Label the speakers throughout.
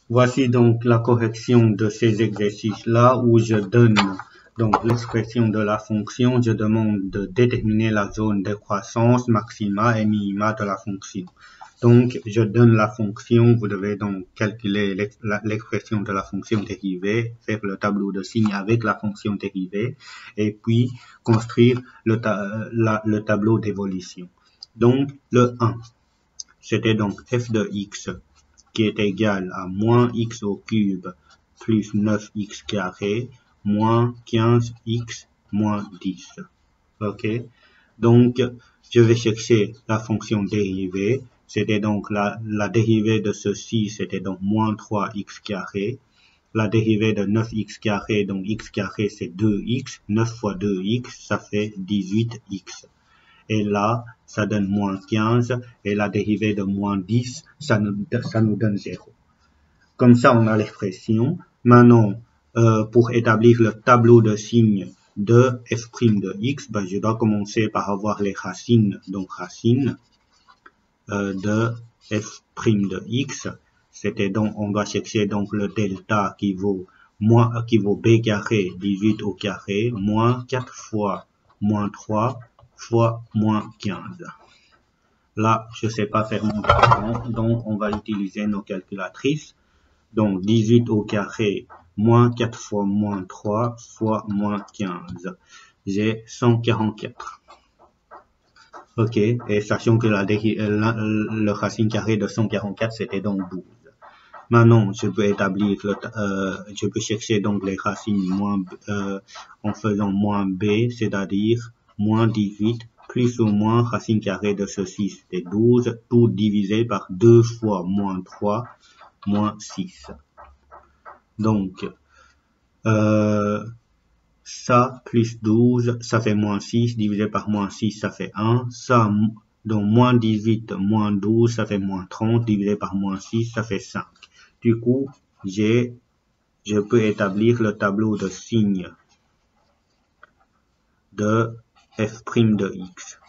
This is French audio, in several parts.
Speaker 1: Voici donc la correction de ces exercices-là où je donne donc l'expression de la fonction. Je demande de déterminer la zone de croissance maxima et minima de la fonction. Donc, je donne la fonction, vous devez donc calculer l'expression de la fonction dérivée, faire le tableau de signes avec la fonction dérivée, et puis construire le tableau d'évolution. Donc, le 1, c'était donc f de x qui est égal à moins x au cube plus 9x carré moins 15x moins 10. Ok? Donc, je vais chercher la fonction dérivée. C'était donc la dérivée de ceci, c'était donc moins 3x carré. La dérivée de 9x carré, donc x carré c'est 2x. 9 fois 2x, ça fait 18x. Et là, ça donne moins 15. Et la dérivée de moins 10, ça nous donne 0. Comme ça, on a l'expression. Maintenant, pour établir le tableau de signes de f' de x, ben, je dois commencer par avoir les racines. Donc, racines de f' de x. C'était donc, on doit chercher donc le delta qui vaut b carré 18 au carré moins 4 fois moins 3 fois moins 15. Là, je ne sais pas faire mon calcul, donc on va utiliser nos calculatrices. Donc 18 au carré moins 4 fois moins 3 fois moins 15. J'ai 144. Ok, et sachant que le racine carré de 144 c'était donc 12. Maintenant, je peux établir, je peux chercher donc les racines en faisant moins b, c'est-à-dire moins 18 plus ou moins racine carrée de ceci, c'est 12, tout divisé par 2 fois moins 3, moins 6. Donc, ça plus 12, ça fait moins 6, divisé par moins 6, ça fait 1. Ça, donc moins 18, moins 12, ça fait moins 30, divisé par moins 6, ça fait 5. Du coup, je peux établir le tableau de signes de f' de x.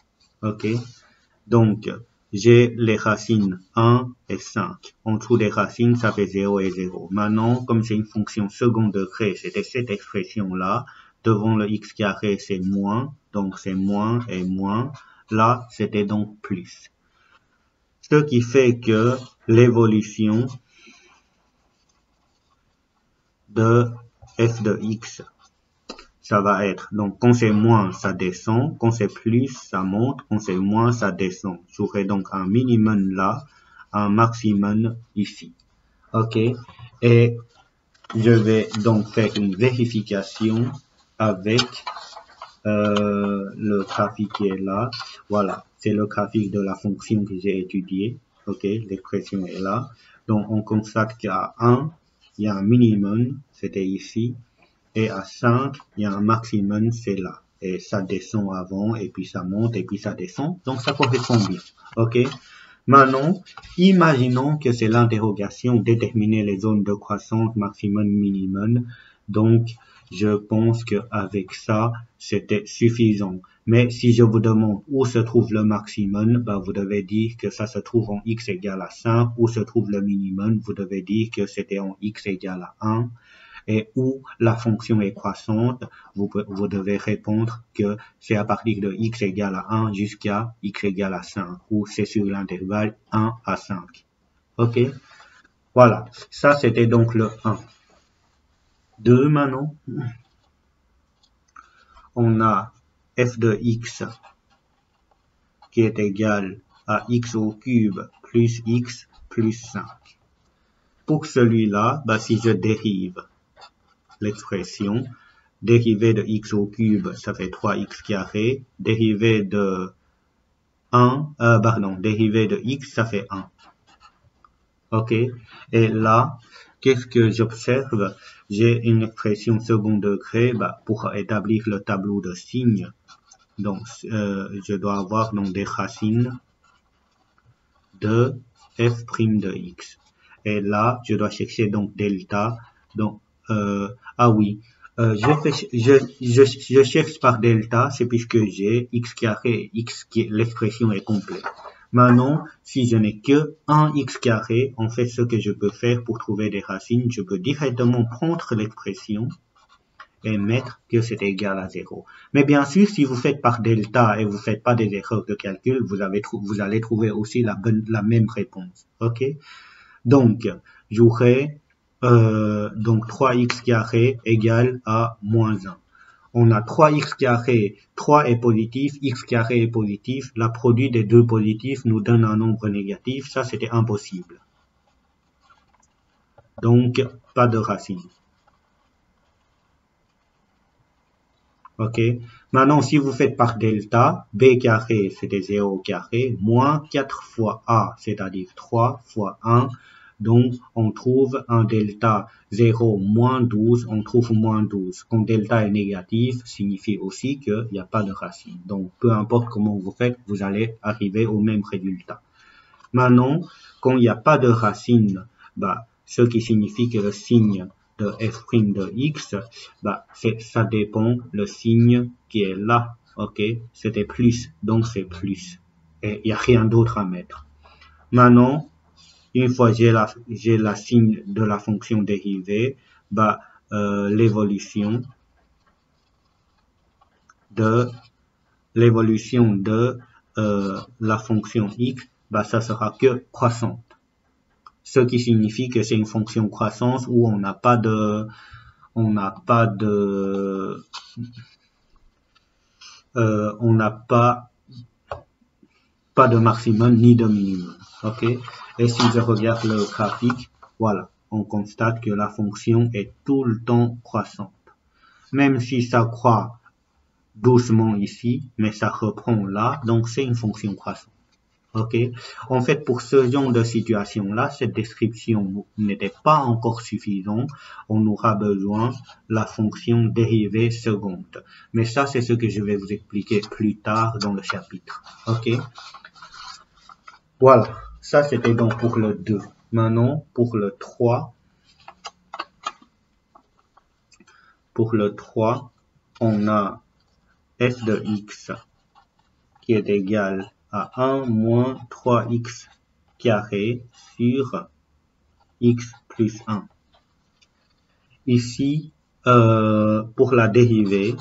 Speaker 1: Ok? Donc, j'ai les racines 1 et 5. En dessous des racines, ça fait 0 et 0. Maintenant, comme c'est une fonction second degré, c'était cette expression-là. Devant le x carré, c'est moins. Donc, c'est moins et moins. Là, c'était donc plus. Ce qui fait que l'évolution de f de x, ça va être, donc quand c'est moins, ça descend, quand c'est plus, ça monte, quand c'est moins, ça descend. J'aurai donc un minimum là, un maximum ici. Ok, et je vais donc faire une vérification avec le graphique qui est là. Voilà, c'est le graphique de la fonction que j'ai étudié. Ok, l'expression est là. Donc on constate qu'à 1, il y a un minimum, c'était ici. Et à 5, il y a un maximum, c'est là. Et ça descend avant, et puis ça monte, et puis ça descend. Donc ça correspond bien. Ok? Maintenant, imaginons que c'est l'interrogation déterminer les zones de croissance maximum, minimum. Donc, je pense qu'avec ça, c'était suffisant. Mais si je vous demande où se trouve le maximum, ben vous devez dire que ça se trouve en x égale à 5. Où se trouve le minimum, vous devez dire que c'était en x égale à 1. Et où la fonction est croissante, vous devez répondre que c'est à partir de x égale à 1 jusqu'à x égale à 5, ou c'est sur l'intervalle 1 à 5. Ok? Voilà. Ça, c'était donc le 1. 2 maintenant. On a f de x qui est égal à x au cube plus x plus 5. Pour celui-là, bah, si je dérive l'expression, dérivée de x au cube, ça fait 3x carré. Dérivée de dérivée de x, ça fait 1. Ok? Et là, qu'est-ce que j'observe? J'ai une expression second degré pour établir le tableau de signes. Donc, je dois avoir donc des racines de f' de x. Et là, je dois chercher donc delta. Donc, ah oui, je cherche par delta, c'est puisque j'ai x carré, l'expression est complète. Maintenant, si je n'ai que 1x carré, en fait, ce que je peux faire pour trouver des racines, je peux directement prendre l'expression et mettre que c'est égal à 0. Mais bien sûr, si vous faites par delta et vous faites pas des erreurs de calcul, vous allez trouver aussi la même réponse. Ok? Donc, j'aurai donc 3x carré égale à moins 1. On a 3x carré, 3 est positif, x carré est positif, la produit des deux positifs nous donne un nombre négatif, ça c'était impossible. Donc, pas de racine. Ok. Maintenant, si vous faites par delta, b carré c'était 0 carré, moins 4 fois a, c'est-à-dire 3 fois 1, donc on trouve un delta 0 moins 12, on trouve moins 12. Quand delta est négatif, signifie aussi qu'il n'y a pas de racine. Donc, peu importe comment vous faites, vous allez arriver au même résultat. Maintenant, quand il n'y a pas de racine, ce qui signifie que le signe de f' de x, ça dépend le signe qui est là, ok? C'était plus, donc c'est plus. Et il n'y a rien d'autre à mettre. Maintenant, une fois j'ai la signe de la fonction dérivée, l'évolution de la fonction x, ça sera que croissante. Ce qui signifie que c'est une fonction croissance où on n'a pas de maximum ni de minimum. Ok? Et si je regarde le graphique, voilà, on constate que la fonction est tout le temps croissante. Même si ça croît doucement ici, mais ça reprend là, donc c'est une fonction croissante. Ok. En fait, pour ce genre de situation-là, cette description n'était pas encore suffisante. On aura besoin de la fonction dérivée seconde. Mais ça, c'est ce que je vais vous expliquer plus tard dans le chapitre. Ok. Voilà. Ça, c'était donc pour le 2. Maintenant, pour le 3. Pour le 3, on a f de x qui est égal à 1 moins 3x carré sur x plus 1. Ici, pour la dérivée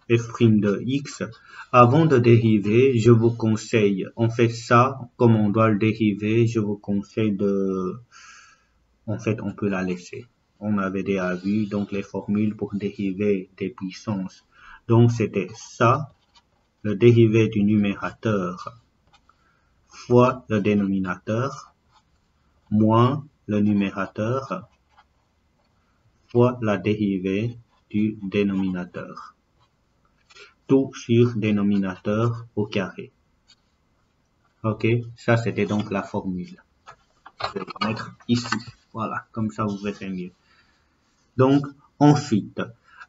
Speaker 1: f' de x, avant de dériver, je vous conseille, on fait ça, comme on doit le dériver, je vous conseille en fait, on peut la laisser. On avait déjà vu, donc les formules pour dériver des puissances. Donc c'était ça, le dérivé du numérateur fois le dénominateur, moins le numérateur fois la dérivée du dénominateur. Tout sur dénominateur au carré. Ok, ça c'était donc la formule. Je vais la mettre ici. Voilà, comme ça vous verrez mieux. Donc, ensuite,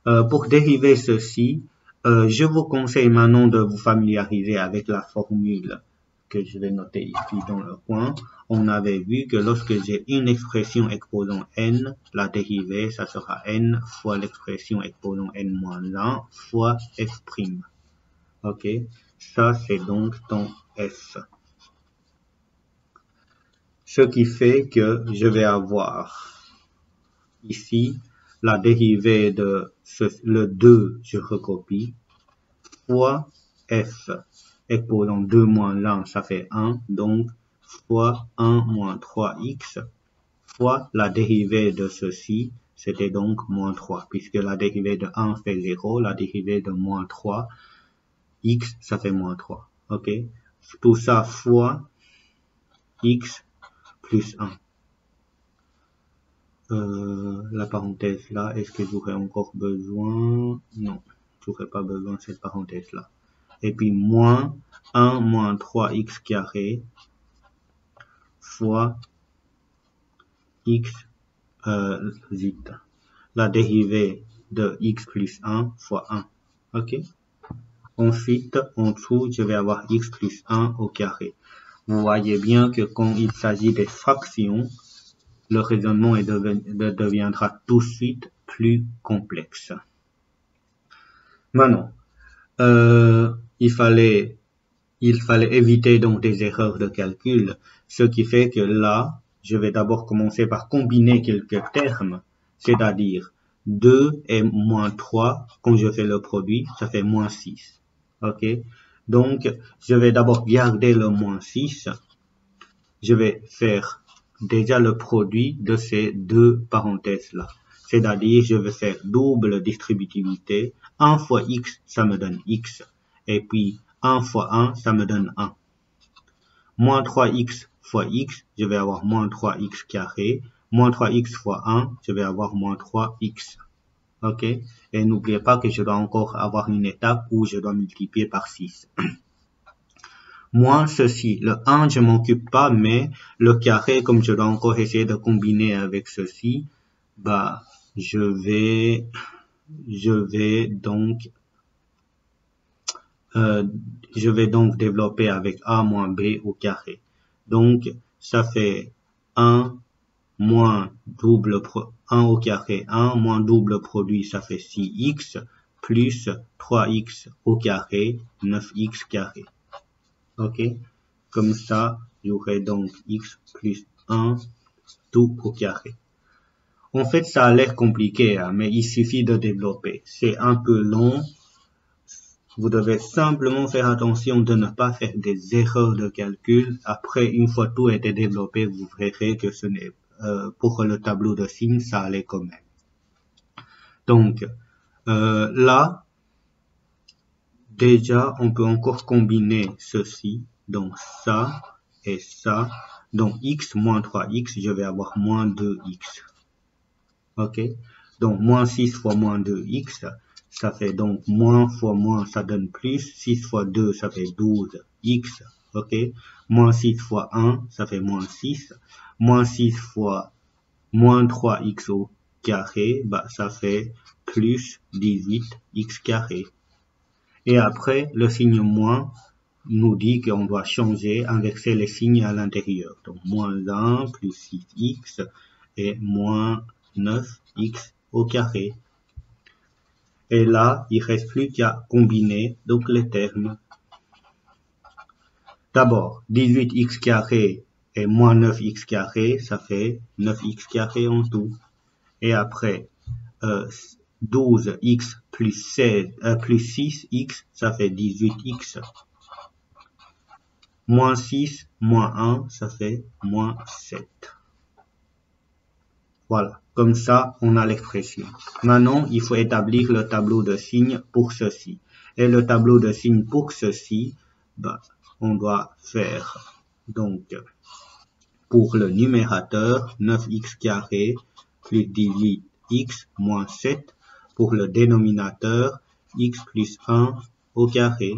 Speaker 1: pour dériver ceci, je vous conseille maintenant de vous familiariser avec la formule que je vais noter ici dans le coin. On avait vu que lorsque j'ai une expression exposant n, la dérivée, ça sera n fois l'expression exposant n-1 fois f'. Ok, ça c'est donc ton f. Ce qui fait que je vais avoir ici la dérivée de le 2, je recopie, fois f exposant 2 moins 1, ça fait 1, donc fois 1 moins 3x, fois la dérivée de ceci, c'était donc moins 3, puisque la dérivée de 1 fait 0, la dérivée de moins 3, x, ça fait moins 3, ok? Tout ça fois x plus 1. La parenthèse là, est-ce que j'aurais encore besoin? Non, j'aurais pas besoin de cette parenthèse là. Et puis moins 1 moins 3x carré fois x, la dérivée de x plus 1 fois 1. Ok? Ensuite, en dessous, je vais avoir x plus 1 au carré. Vous voyez bien que quand il s'agit des fractions, le raisonnement deviendra tout de suite plus complexe. Maintenant, il fallait il fallait éviter donc des erreurs de calcul, ce qui fait que là, je vais d'abord commencer par combiner quelques termes, c'est-à-dire 2 et moins 3, quand je fais le produit, ça fait moins 6. Ok? Donc, je vais d'abord garder le moins 6. Je vais faire déjà le produit de ces deux parenthèses-là. C'est-à-dire, je vais faire double distributivité. 1 fois x, ça me donne x. Et puis, 1 fois 1, ça me donne 1. Moins 3x fois x, je vais avoir moins 3x carré. Moins 3x fois 1, je vais avoir moins 3x. Ok? Et n'oubliez pas que je dois encore avoir une étape où je dois multiplier par 6. Moins ceci. Le 1, je m'occupe pas, mais le carré, comme je dois encore essayer de combiner avec ceci, bah, je vais donc développer avec a moins b au carré. Donc, ça fait 1 moins 1 au carré, 1 moins double produit, ça fait 6x, plus 3x au carré, 9x carré. Ok? Comme ça, j'aurai donc x plus 1 tout au carré. En fait, ça a l'air compliqué, hein, mais il suffit de développer. C'est un peu long. Vous devez simplement faire attention de ne pas faire des erreurs de calcul. Après, une fois tout été développé, vous verrez que ce n'est pour le tableau de signes, ça allait quand même. Donc, là, déjà, on peut encore combiner ceci. Donc, ça et ça. Donc, x moins 3x, je vais avoir moins 2x. Ok? Donc, moins 6 fois moins 2x, ça fait donc moins fois moins, ça donne plus. 6 fois 2, ça fait 12x. Ok? Moins 6 fois 1, ça fait moins 6. Moins 6 fois moins 3x au carré, bah, ça fait plus 18x carré. Et après, le signe moins nous dit qu'on doit changer, inverser les signes à l'intérieur. Donc, moins 1 plus 6x et moins 9x au carré. Et là, il ne reste plus qu'à combiner donc les termes. D'abord, 18x carré et moins 9x carré, ça fait 9x carré en tout. Et après, 12x plus 6x, ça fait 18x. Moins 6, moins 1, ça fait moins 7. Voilà, comme ça, on a l'expression. Maintenant, il faut établir le tableau de signes pour ceci. Et le tableau de signes pour ceci, bah, on doit faire, donc, pour le numérateur, 9x carré plus 18x moins 7. Pour le dénominateur, x plus 1 au carré.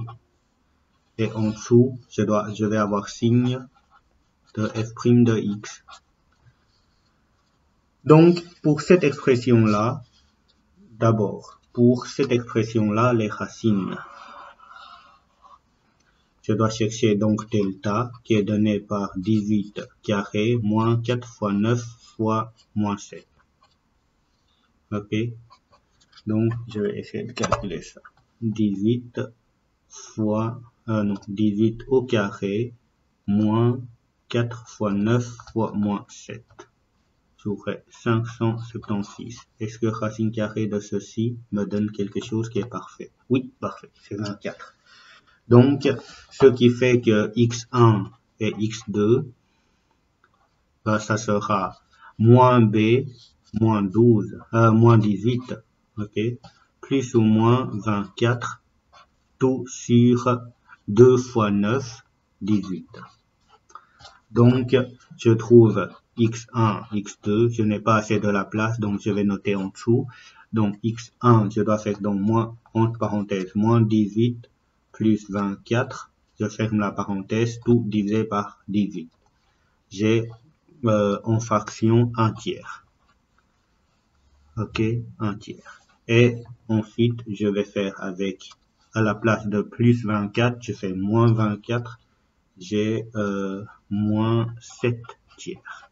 Speaker 1: Et en dessous, je vais avoir signe de f' de x. Donc, pour cette expression-là, d'abord, pour cette expression-là, les racines. Je dois chercher donc delta, qui est donné par 18 carré moins 4 fois 9 fois moins 7. Ok? Donc, je vais essayer de calculer ça. 18 fois, 18 au carré moins 4 fois 9 fois moins 7. J'aurai 576. Est-ce que racine carrée de ceci me donne quelque chose qui est parfait? Oui, parfait, c'est 24. Donc, ce qui fait que x1 et x2, bah, ça sera moins b, moins 12, moins 18, ok, plus ou moins 24, tout sur 2 fois 9, 18. Donc, je trouve x1, x2, je n'ai pas assez de la place, donc je vais noter en dessous. Donc, x1, je dois faire donc moins, entre parenthèses, moins 18 plus 24. Je ferme la parenthèse, tout divisé par 18. J'ai en fraction un tiers. Ok, un tiers. Et ensuite, je vais faire avec, à la place de plus 24, je fais moins 24. J'ai moins 7 tiers.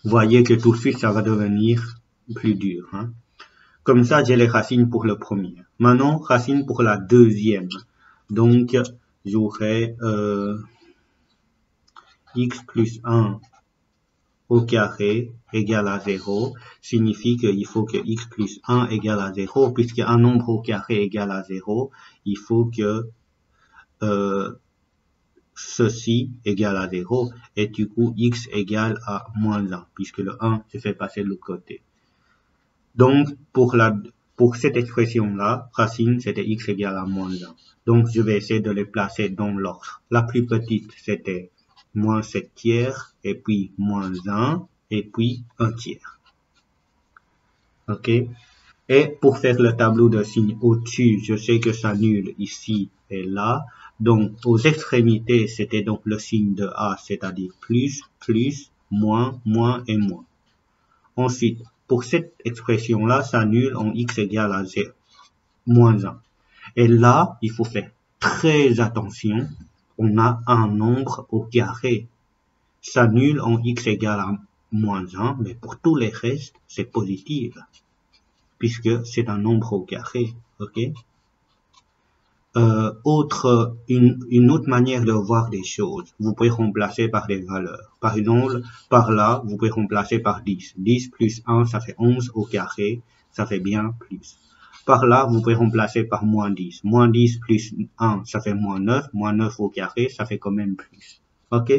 Speaker 1: Vous voyez que tout de suite, ça va devenir plus dur. Hein? Comme ça, j'ai les racines pour le premier. Maintenant, racines pour la deuxième. Donc, j'aurai x plus 1 au carré égale à 0, signifie qu'il faut que x plus 1 égale à 0, puisqu'un nombre au carré égale à 0, il faut que ceci égale à 0, et du coup x égale à moins 1, puisque le 1 se fait passer de l'autre côté. Donc, pour cette expression-là, racine, c'était x égale à moins 1. Donc, je vais essayer de les placer dans l'ordre. La plus petite, c'était moins 7 tiers, et puis moins 1, et puis 1 tiers. OK? Et pour faire le tableau de signes au-dessus, je sais que ça annule ici et là. Donc, aux extrémités, c'était donc le signe de A, c'est-à-dire plus, plus, moins, moins et moins. Ensuite, pour cette expression-là, ça annule en x égale à 0, moins 1. Et là, il faut faire très attention. On a un nombre au carré. Ça annule en x égale à moins 1, mais pour tous les restes, c'est positif, puisque c'est un nombre au carré. OK? Une autre manière de voir des choses, vous pouvez remplacer par des valeurs. Par exemple, par là, vous pouvez remplacer par 10. 10 plus 1, ça fait 11 au carré, ça fait bien plus. Par là, vous pouvez remplacer par moins 10. Moins 10 plus 1, ça fait moins 9. Moins 9 au carré, ça fait quand même plus. OK?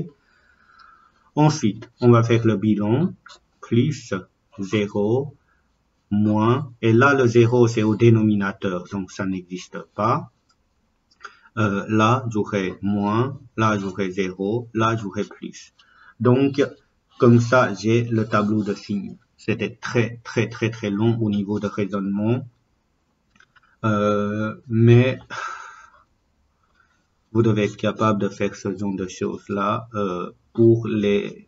Speaker 1: Ensuite, on va faire le bilan. Plus 0, moins, et là, le 0, c'est au dénominateur, donc ça n'existe pas. Là, j'aurai moins, là, j'aurai 0, là, j'aurai plus. Donc, comme ça, j'ai le tableau de signes. C'était très long au niveau de raisonnement. Mais vous devez être capable de faire ce genre de choses-là pour les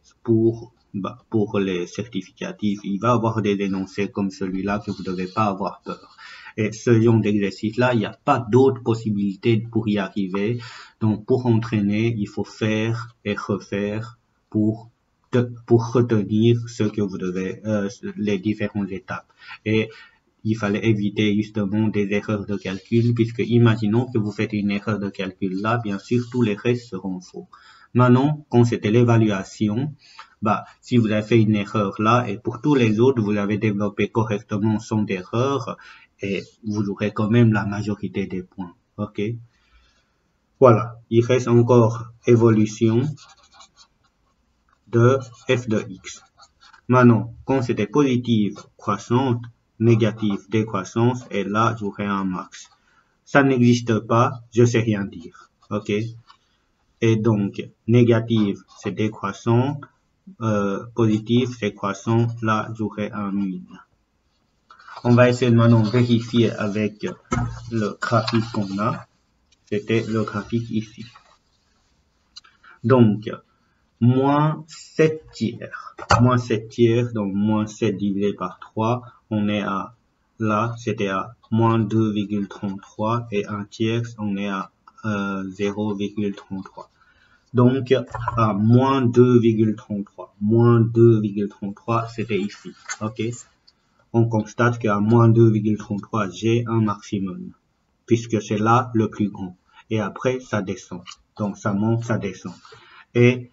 Speaker 1: certificatifs. Il va y avoir des énoncés comme celui-là que vous ne devez pas avoir peur. Et ce genre d'exercice-là, il n'y a pas d'autres possibilités pour y arriver. Donc, pour entraîner, il faut faire et refaire pour retenir ce que vous devez, les différentes étapes. Et il fallait éviter justement des erreurs de calcul, puisque imaginons que vous faites une erreur de calcul là, bien sûr, tous les restes seront faux. Maintenant, quand c'était l'évaluation, si vous avez fait une erreur là, et pour tous les autres, vous avez développé correctement sans erreur, et vous aurez quand même la majorité des points. OK? Voilà. Il reste encore évolution de f de x. Maintenant, quand c'était positive, croissante, négative, décroissance, et là, j'aurai un max. Ça n'existe pas, je sais rien dire. OK? Et donc, négative, c'est décroissant, positif, c'est croissant, là, j'aurai un min. On va essayer de maintenant vérifier avec le graphique qu'on a. C'était le graphique ici. Donc, moins 7 tiers. Moins 7 tiers, donc moins 7 divisé par 3, on est à, là, c'était à moins 2,33 et un tiers, on est à 0,33. Donc, à moins 2,33. Moins 2,33, c'était ici. OK? On constate qu'à moins 2,33, j'ai un maximum, puisque c'est là le plus grand. Et après, ça descend. Donc, ça monte, ça descend. Et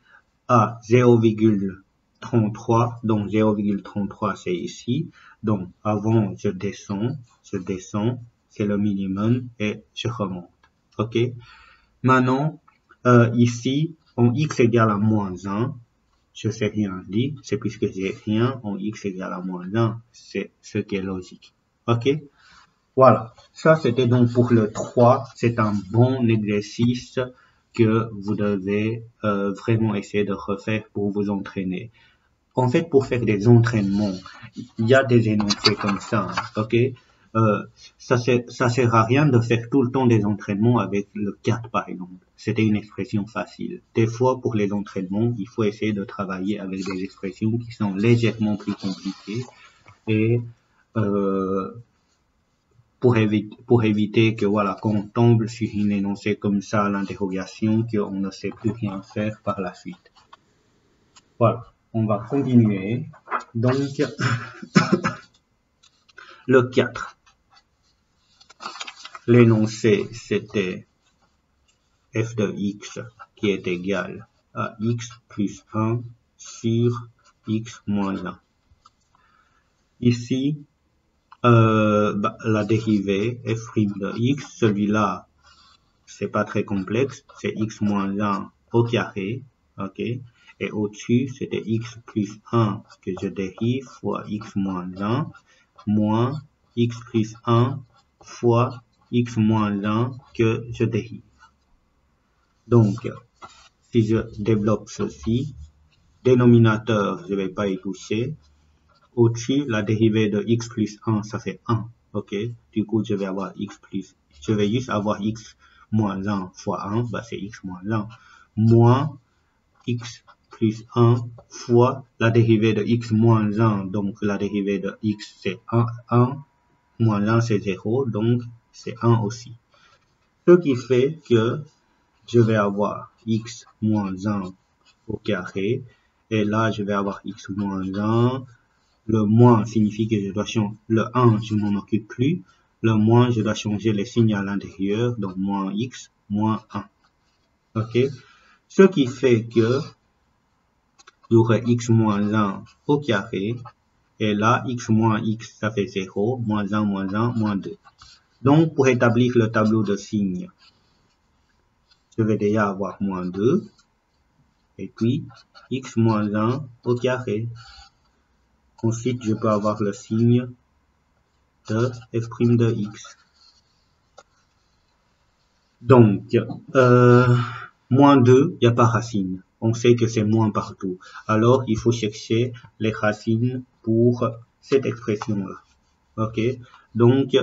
Speaker 1: à 0,33, donc 0,33, c'est ici. Donc, avant, je descends, c'est le minimum, et je remonte. OK? Maintenant, ici, en x égale à moins 1, je sais rien dire, c'est puisque j'ai rien, en x égale à moins 1, c'est ce qui est logique. OK? Voilà. Ça, c'était donc pour le 3. C'est un bon exercice que vous devez vraiment essayer de refaire pour vous entraîner. En fait, pour faire des entraînements, il y a des énoncés comme ça, OK? Ça sert à rien de faire tout le temps des entraînements avec le 4, par exemple. C'était une expression facile. Des fois, pour les entraînements, il faut essayer de travailler avec des expressions qui sont légèrement plus compliquées et pour éviter que, voilà, quand on tombe sur une énoncé comme ça à l'interrogation, qu'on ne sait plus rien faire par la suite. Voilà, on va continuer. Donc, le 4. L'énoncé, c'était f de x qui est égal à x plus 1 sur x moins 1. Ici, la dérivée f' de x, celui-là, c'est pas très complexe, c'est x moins 1 au carré, ok? Et au-dessus, c'était x plus 1 que je dérive fois x moins 1, moins x plus 1 fois x moins 1 que je dérive. Donc, si je développe ceci, dénominateur, je vais pas y toucher. Au-dessus, la dérivée de x plus 1, ça fait 1. Ok? Du coup, je vais juste avoir x moins 1 fois 1, bah c'est x moins 1, moins x plus 1 fois la dérivée de x moins 1, donc la dérivée de x c'est 1, moins 1 c'est 0, donc c'est 1 aussi. Ce qui fait que je vais avoir x moins 1 au carré, et là je vais avoir x moins 1, le moins signifie que je dois changer, le 1 je m'en occupe plus, le moins je dois changer les signes à l'intérieur, donc moins x, moins 1. Ok? Ce qui fait que il y aurait x moins 1 au carré, et là x moins x ça fait 0, moins 1, moins 2. Donc pour établir le tableau de signes, je vais déjà avoir moins 2, et puis x moins 1 au carré. Ensuite, je peux avoir le signe de f' de x. Donc, moins 2, il n'y a pas racine. On sait que c'est moins partout. Alors, il faut chercher les racines pour cette expression-là. Ok? Donc,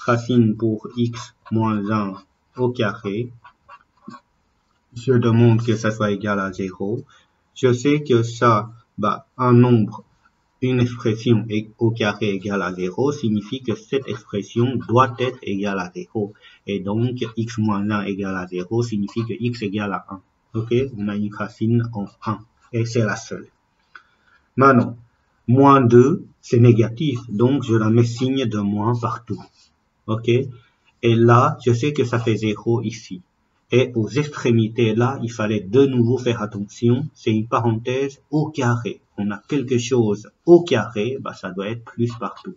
Speaker 1: racine pour x moins 1 au carré. Je demande que ça soit égal à 0. Je sais que ça, un nombre, une expression au carré égale à 0 signifie que cette expression doit être égale à 0. Et donc, x moins 1 égale à 0 signifie que x égale à 1. Ok? On a une racine en 1. Et c'est la seule. Maintenant, moins 2, c'est négatif. Donc, je la mets signe de moins partout. Ok? Et là, je sais que ça fait 0 ici. Et aux extrémités, là, il fallait de nouveau faire attention. C'est une parenthèse au carré. On a quelque chose au carré, ça doit être plus partout.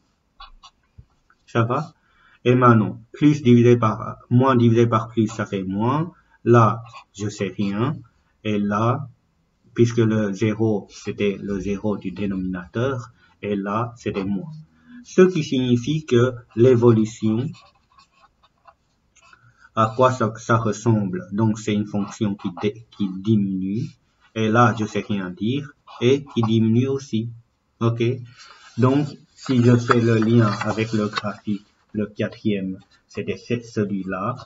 Speaker 1: Ça va? Et maintenant, plus divisé par, moins divisé par plus, ça fait moins. Là, je sais rien. Et là, puisque le 0, c'était le 0 du dénominateur, et là, c'était moins. Ce qui signifie que l'évolution, à quoi ça ressemble? Donc, c'est une fonction qui diminue. Et là, je sais rien dire. Et qui diminue aussi. Ok? Donc, si je fais le lien avec le graphique, le quatrième, c'était celui-là.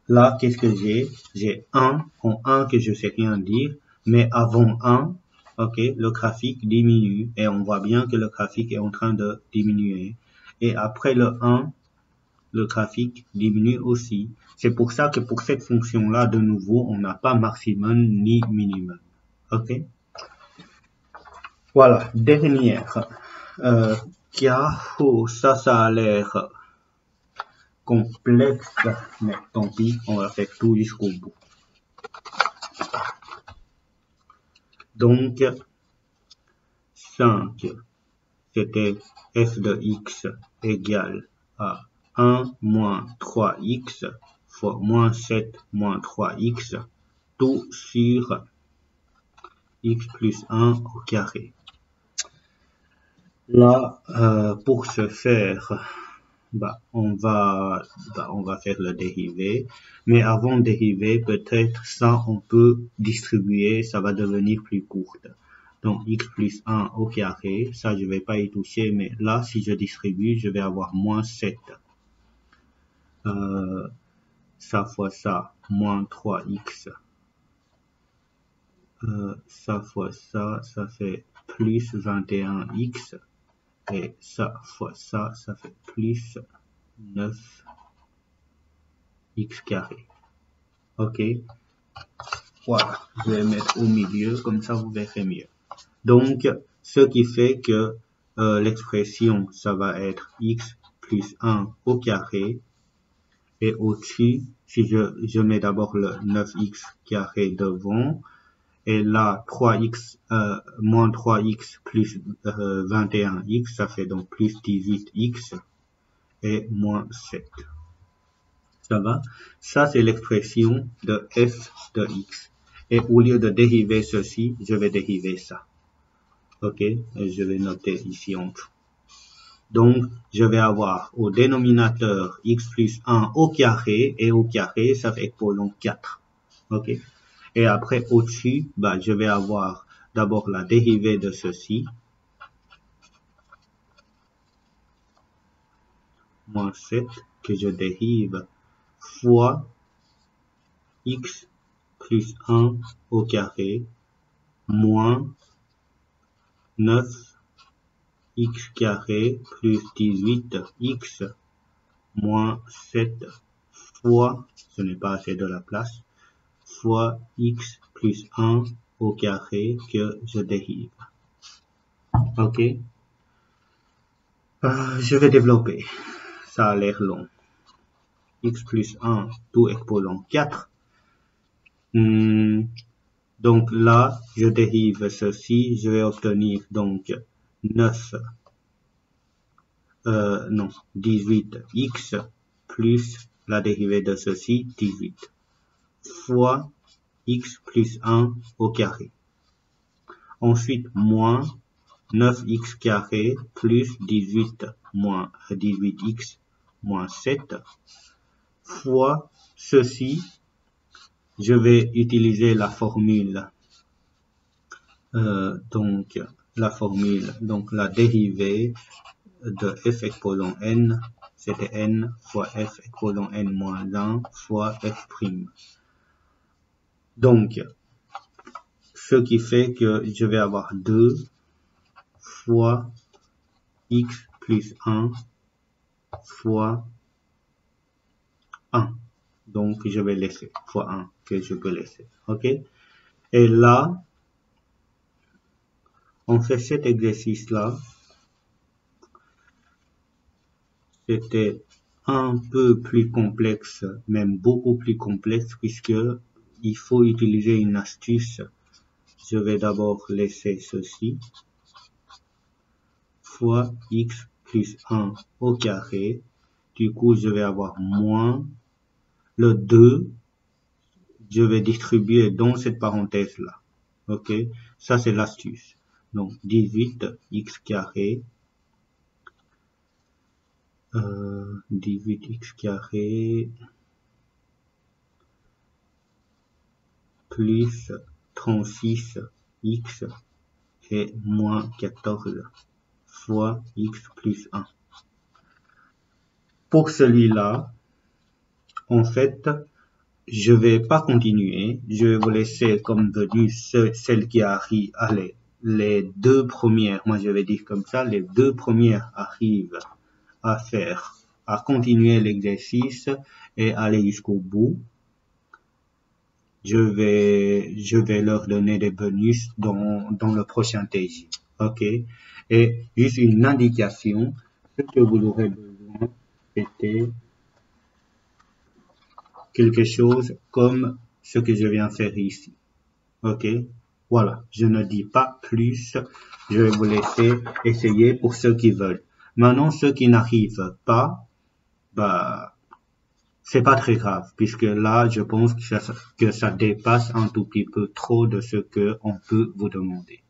Speaker 1: Là, qu'est-ce que j'ai? J'ai 1 en 1 que je sais rien dire. Mais avant 1, ok, le graphique diminue. Et on voit bien que le graphique est en train de diminuer. Et après le 1, le graphique diminue aussi. C'est pour ça que pour cette fonction-là, de nouveau, on n'a pas maximum ni minimum. Ok? Voilà, dernière. Ça a l'air complexe, mais tant pis, on va faire tout jusqu'au bout. Donc, 5, c'était f de x égale à 1 moins 3x fois moins 7 moins 3x, tout sur x plus 1 au carré. Là, pour ce faire, on va faire le dérivé. Mais avant de dériver, peut-être ça, on peut distribuer, ça va devenir plus courte. Donc, x plus 1 au carré, ça, je vais pas y toucher, mais là, si je distribue, je vais avoir moins 7. Ça fois ça, moins 3x. Ça fois ça, ça fait plus 21x. Et ça fois ça, ça fait plus 9x carré. Ok? Voilà, je vais mettre au milieu, comme ça vous verrez mieux. Donc, ce qui fait que l'expression, ça va être x plus 1 au carré. Et au-dessus, si je mets d'abord le 9x carré devant, et là 3x moins 3x plus 21x, ça fait donc plus 18x et moins 7. Ça va? Ça c'est l'expression de f de x. Et au lieu de dériver ceci, je vais dériver ça. Ok? Et je vais noter ici en dessous. Donc, je vais avoir au dénominateur x plus 1 au carré, et au carré, ça fait exposant 4. Ok? Et après, au-dessus, bah, je vais avoir d'abord la dérivée de ceci, moins 7, que je dérive, fois x plus 1 au carré, moins 9x carré plus 18x moins 7 fois, ce n'est pas assez de la place, fois x plus 1 au carré que je dérive. Ok? Je vais développer. Ça a l'air long. X plus 1, tout exposant 4. Donc là, je dérive ceci. Je vais obtenir donc 18x plus la dérivée de ceci, 18, fois x plus 1 au carré. Ensuite, moins 9x carré plus 18 moins 18x moins 7 fois ceci. Je vais utiliser la formule, donc la dérivée de f exposant n, c'était n fois f exposant n moins 1 fois f prime. Donc, ce qui fait que je vais avoir 2 fois x plus 1 fois 1. Donc, je vais laisser fois 1 que je peux laisser. Ok? Et là, on fait cet exercice-là. C'était un peu plus complexe, même beaucoup plus complexe, puisque il faut utiliser une astuce. Je vais d'abord laisser ceci, fois x plus 1 au carré. Du coup, je vais avoir moins le 2. Je vais distribuer dans cette parenthèse-là. Ok? Ça, c'est l'astuce. Donc, 18x carré. 18x carré plus 36x et moins 14 fois x plus 1. Pour celui-là, en fait, je vais pas continuer. Je vais vous laisser comme venu celle qui arrive. Allez, les deux premières, moi je vais dire comme ça, les deux premières arrivent à faire, à continuer l'exercice et aller jusqu'au bout. Je vais leur donner des bonus dans le prochain TJ. Ok? Et juste une indication, ce que vous aurez besoin, c'était quelque chose comme ce que je viens faire ici. Ok? Voilà. Je ne dis pas plus. Je vais vous laisser essayer pour ceux qui veulent. Maintenant, ceux qui n'arrivent pas, bah, c'est pas très grave, puisque là, je pense que ça dépasse un tout petit peu trop de ce que on peut vous demander.